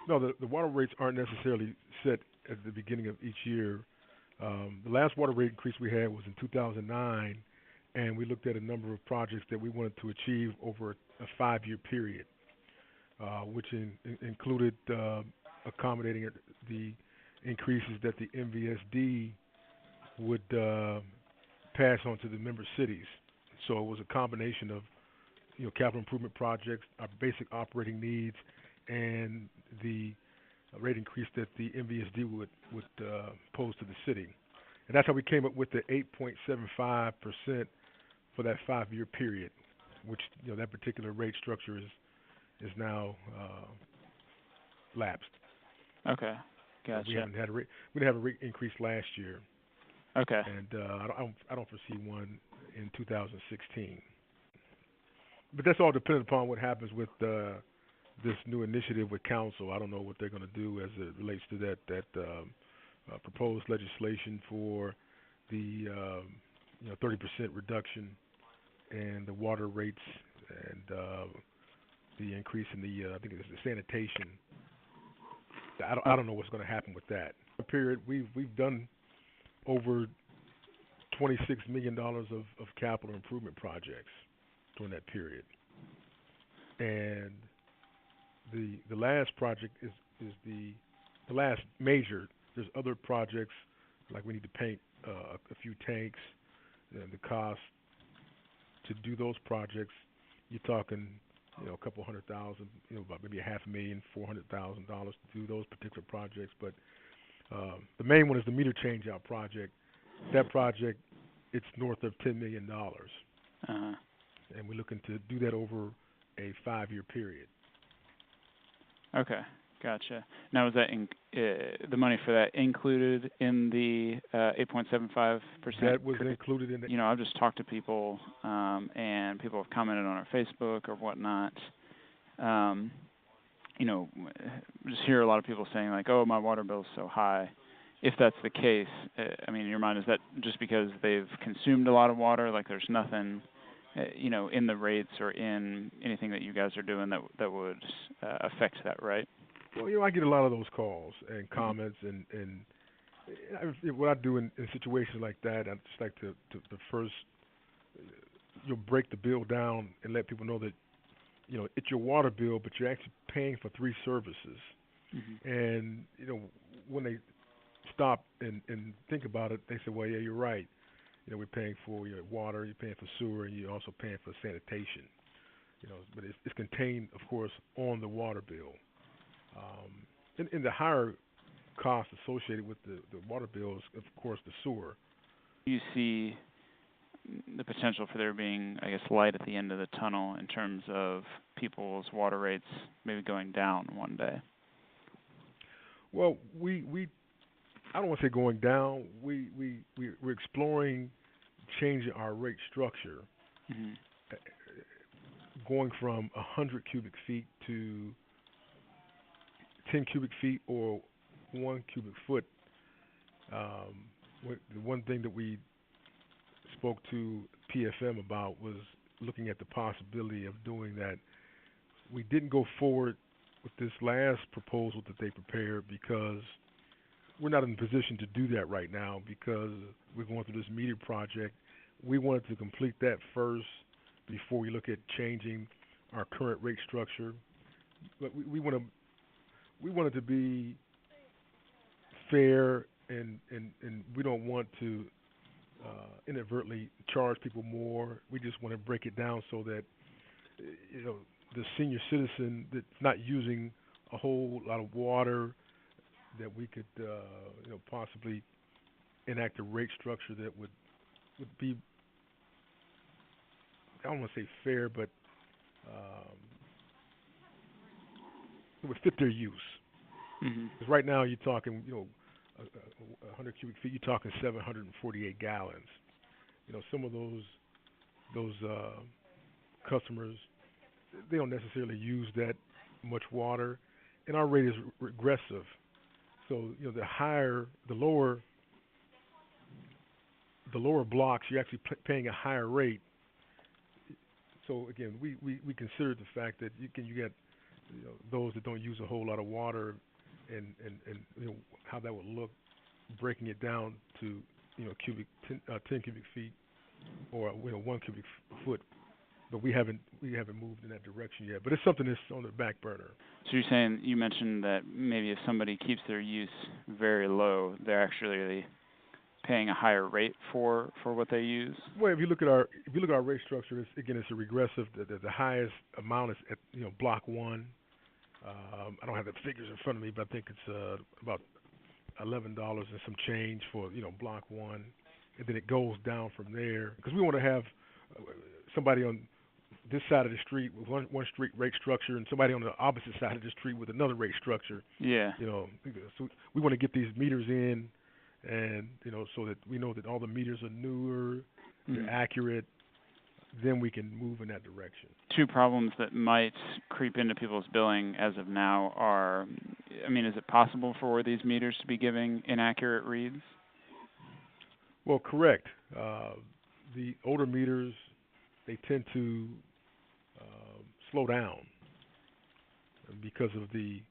No, the water rates aren't necessarily set at the beginning of each year. The last water rate increase we had was in 2009, and we looked at a number of projects that we wanted to achieve over a 5-year period, which included accommodating the increases that the MVSD would pass on to the member cities. So it was a combination of capital improvement projects, our basic operating needs, and the rate increase that the MVSD would pose to the city. And that's how we came up with the 8.75% for that 5-year period, which that particular rate structure is now lapsed. Okay, gotcha. We haven't had a rate. We didn't have a rate increase last year. Okay. And I don't foresee one in 2016. But that's all dependent upon what happens with this new initiative with council. I don't know what they're going to do as it relates to that proposed legislation for the 30% reduction in the water rates and the increase in the I think it's the sanitation. I don't know what's going to happen with that. Period. We've done over $26 million of capital improvement projects during that period, and the last project is the last major. There's other projects like we need to paint a few tanks, and the cost to do those projects, you're talking a couple $100,000, about maybe $500,000, $400,000 to do those particular projects. But the main one is the meter change out project. That project, it's north of $10 million, Uh-huh. and we're looking to do that over a 5-year period. Okay, gotcha. Now, is that the money for that included in the 8.75%? That was included in the. I've just talked to people, and people have commented on our Facebook or whatnot. Just hear a lot of people saying like, "Oh, my water bill's so high." If that's the case, in your mind, is that just because they've consumed a lot of water? Like, there's nothing, in the rates or in anything that you guys are doing that would affect that, right? Well, I get a lot of those calls and comments, and what I do in situations like that, I just like to first break the bill down and let people know that it's your water bill, but you're actually paying for 3 services. Mm-hmm. And when they stop and think about it, they say, well, yeah, you're right. We're paying for your water, you're paying for sewer, and you're also paying for sanitation. But it's contained, of course, on the water bill. And the higher cost associated with the water bill is, of course, the sewer. You see the potential for there being, I guess, light at the end of the tunnel in terms of people's water rates maybe going down one day? Well, I don't want to say going down. We're exploring changing our rate structure, mm-hmm. going from 100 cubic feet to 10 cubic feet or 1 cubic foot. The one thing that we spoke to PFM about was looking at the possibility of doing that. We didn't go forward with this last proposal that they prepared because we're not in a position to do that right now because we're going through this meter project. We wanted to complete that first before we look at changing our current rate structure. But we want it to be fair, and we don't want to inadvertently charge people more. We just want to break it down so that the senior citizen that's not using a whole lot of water, that we could possibly enact a rate structure that would be, I don't want to say fair, but it would fit their use. Mm-hmm. Because right now you're talking, 100 cubic feet, you're talking 748 gallons. Some of those customers, they don't necessarily use that much water, and our rate is regressive. So the lower blocks, you're actually paying a higher rate. So again, we considered the fact that you get those that don't use a whole lot of water, and how that would look, breaking it down to 10 cubic feet, or 1 cubic foot. But we haven't moved in that direction yet. But it's something that's on the back burner. So you're saying, you mentioned that maybe if somebody keeps their use very low, they're actually paying a higher rate for what they use. Well, if you look at our rate structure, it's a regressive. The highest amount is at block one. I don't have the figures in front of me, but I think it's about $11 and some change for block one, and then it goes down from there because we want to have somebody on this side of the street with one street rate structure and somebody on the opposite side of the street with another rate structure. Yeah. So we want to get these meters in, and so that we know that all the meters are newer, they're accurate. Then we can move in that direction. Two problems that might creep into people's billing as of now are, is it possible for these meters to be giving inaccurate reads? Well, correct. The older meters, they tend to slow down because of the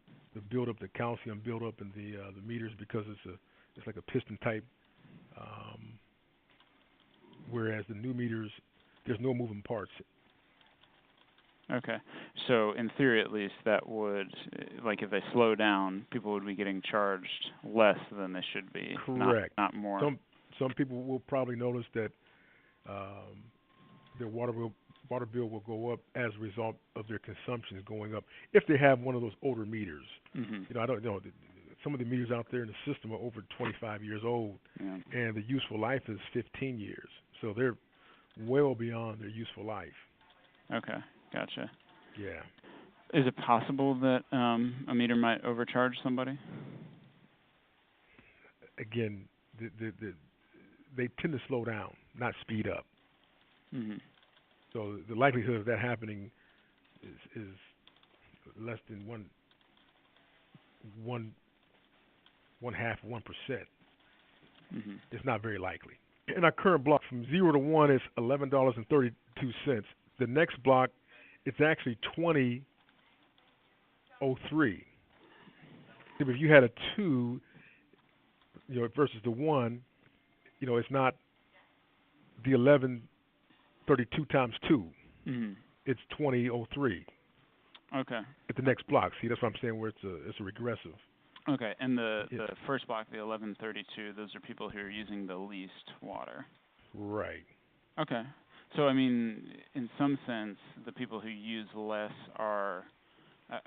buildup, the calcium buildup in the meters, because it's like a piston type. Whereas the new meters, there's no moving parts. Okay. So in theory, at least, that would, like, if they slow down, people would be getting charged less than they should be. Correct. Not more. Some people will probably notice that their water bill will go up as a result of their consumption going up if they have one of those older meters. Mm-hmm. I don't know. Some of the meters out there in the system are over 25 years old, and the useful life is 15 years. So they're well beyond their useful life. Okay, gotcha. Yeah. Is it possible that a meter might overcharge somebody? Again, they tend to slow down, not speed up. Mm-hmm. So the likelihood of that happening is less than one half of 1%. Mm-hmm. It's not very likely. In our current block, from 0 to 1 is $11.32. The next block, it's actually $20.03. If you had a 2, versus the 1, it's not the 11.32 times 2. Mm-hmm. It's 20.03. Okay. At the next block. See, that's what I'm saying, where it's a regressive. Okay, and the first block, the 1132, those are people who are using the least water. Right. Okay. So, in some sense, the people who use less are,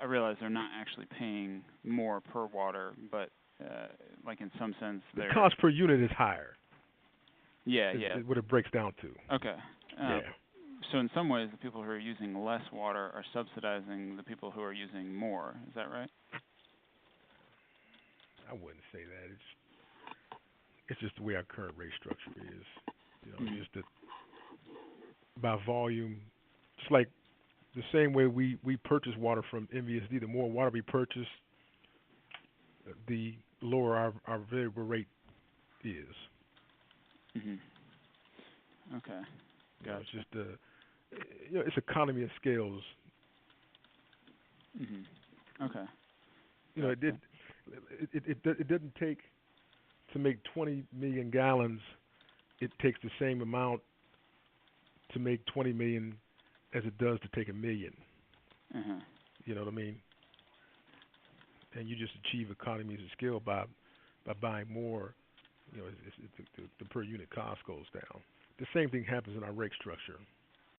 I realize they're not actually paying more per water, but like in some sense, the cost per unit is higher. Yeah, is what it breaks down to. Okay. Yeah. So in some ways, the people who are using less water are subsidizing the people who are using more. Is that right? I wouldn't say that. It's just the way our current rate structure is. Just that by volume, just like the same way we purchase water from MVSD. The more water we purchase, the lower our variable rate is. Mm-hmm. Okay. Gotcha. It's just it's economy of scales. Mm-hmm. Okay. It doesn't take to make 20 million gallons. It takes the same amount to make 20 million as it does to take a million. Mm-hmm. You know what I mean? And you just achieve economies of scale by buying more. The per unit cost goes down. The same thing happens in our rate structure.